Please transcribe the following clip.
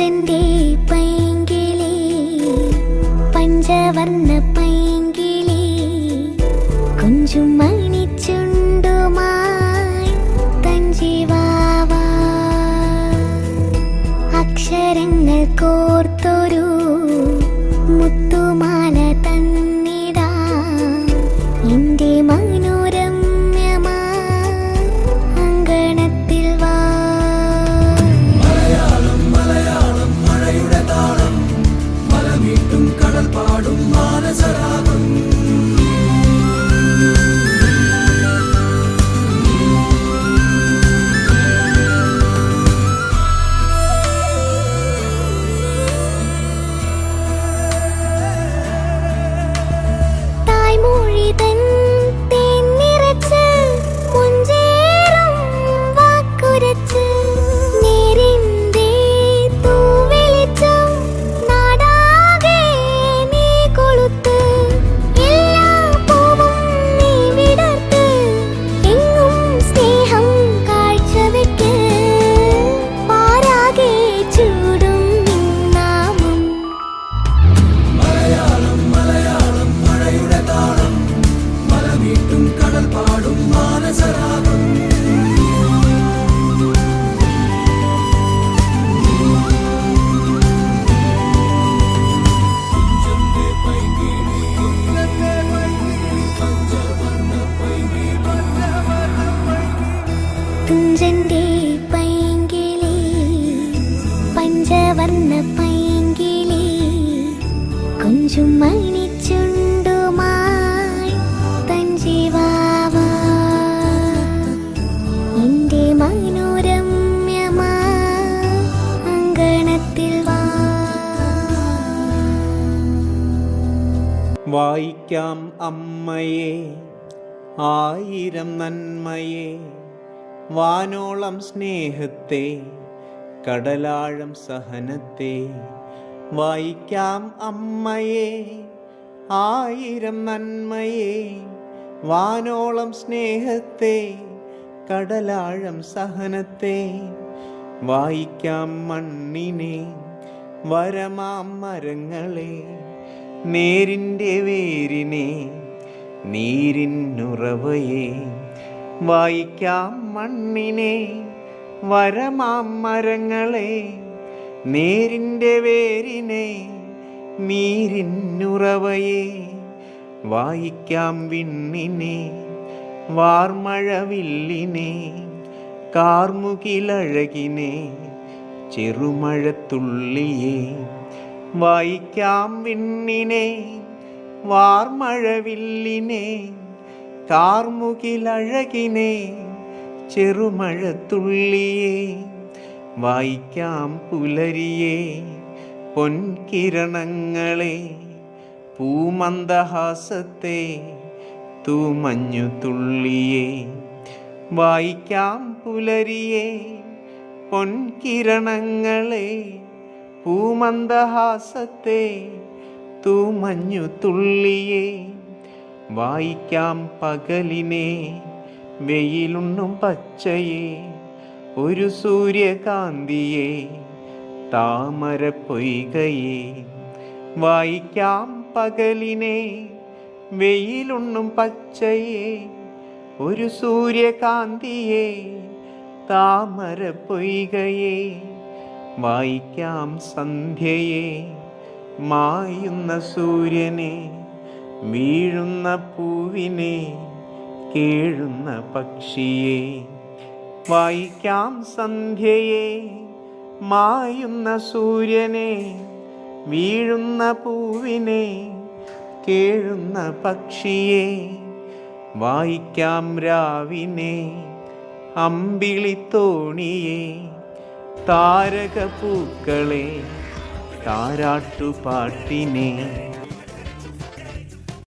തുഞ്ചന്റെ പൈങ്കിളി പഞ്ചവർണ്ണ പൈങ്കിളി കുഞ്ചും മണിച്ചുണ്ടുമായി തഞ്ചിവാവാ അക്ഷരങ്ങൾ കോർത്തൊരു മുത്തുമാല തന്നിടാ എന്റെ മനോരമ്യമാ അങ്കണത്തിൽ വാ. മലയാളം മലയാളം മഴയുടെ താളം മലമീട്ടും കടൽ പാടും മാനസരാഗം. തുഞ്ചന്റെ പൈങ്കിളി പഞ്ചവർണ്ണ പൈങ്കിളി കുഞ്ചും മണിച്ചുണ്ടുമായി തഞ്ചിവാവാ എന്റെ മനോരമ്യമാ അങ്കണത്തിൽ വാ. വായിക്കാം അമ്മയെ ആയിരം നന്മയെ വാനോളം സ്നേഹത്തെ കടലാഴം സഹനത്തെ. വായിക്കാം അമ്മയെ ആയിരം നന്മയെ വാനോളം സ്നേഹത്തെ കടലാഴം സഹനത്തെ. വായിക്കാം മണ്ണിനെ വരമാം മരങ്ങളെ നേരിൻ്റെ വേരിനെ നീരിന്നുറവയെ. വായിക്കാം മണ്ണിനെ വരമാം മരങ്ങളെ നേരിൻ്റെ വേരിനെ നീരിന്നുറവയെ. വായിക്കാം വിണ്ണിനെ വാർമഴവില്ലിനെ കാർമുകിലഴകിനെ ചെറുമഴത്തുള്ളിയെ. വായിക്കാം വിണ്ണിനെ വാർമഴവില്ലിനെ കാർമുകിലഴകിനെ ചെറുമഴത്തുള്ളിയെ. വായിക്കാം പുലരിയെ പൊൻകിരണങ്ങളെ പൂമന്ദഹാസത്തെ തൂമഞ്ഞു തുള്ളിയെ. വായിക്കാം പുലരിയെ പൊൻകിരണങ്ങളെ പൂമന്ദഹാസത്തെ തൂമഞ്ഞു തുള്ളിയെ. വായിക്കാം പകലിനെ വെയിലുണ്ണും പച്ചയെ ഒരു സൂര്യകാന്തിയെ താമര പൊയ്കയെ. വായിക്കാം പകലിനെ വെയിലുണ്ണും പച്ചയെ ഒരു സൂര്യകാന്തിയെ താമര പൊയ്കയെ. വായിക്കാം സന്ധ്യയെ മായുന്ന സൂര്യനെ വീഴുന്ന പൂവിനെ കേഴുന്ന പക്ഷിയെ. വായിക്കാം സന്ധ്യയെ മായുന്ന സൂര്യനെ വീഴുന്ന പൂവിനെ കേഴുന്ന പക്ഷിയെ. വായിക്കാം രാവിനെ അമ്പിളിത്തോണിയെ താരകപ്പൂക്കളെ താരാട്ടുപാട്ടിനെ.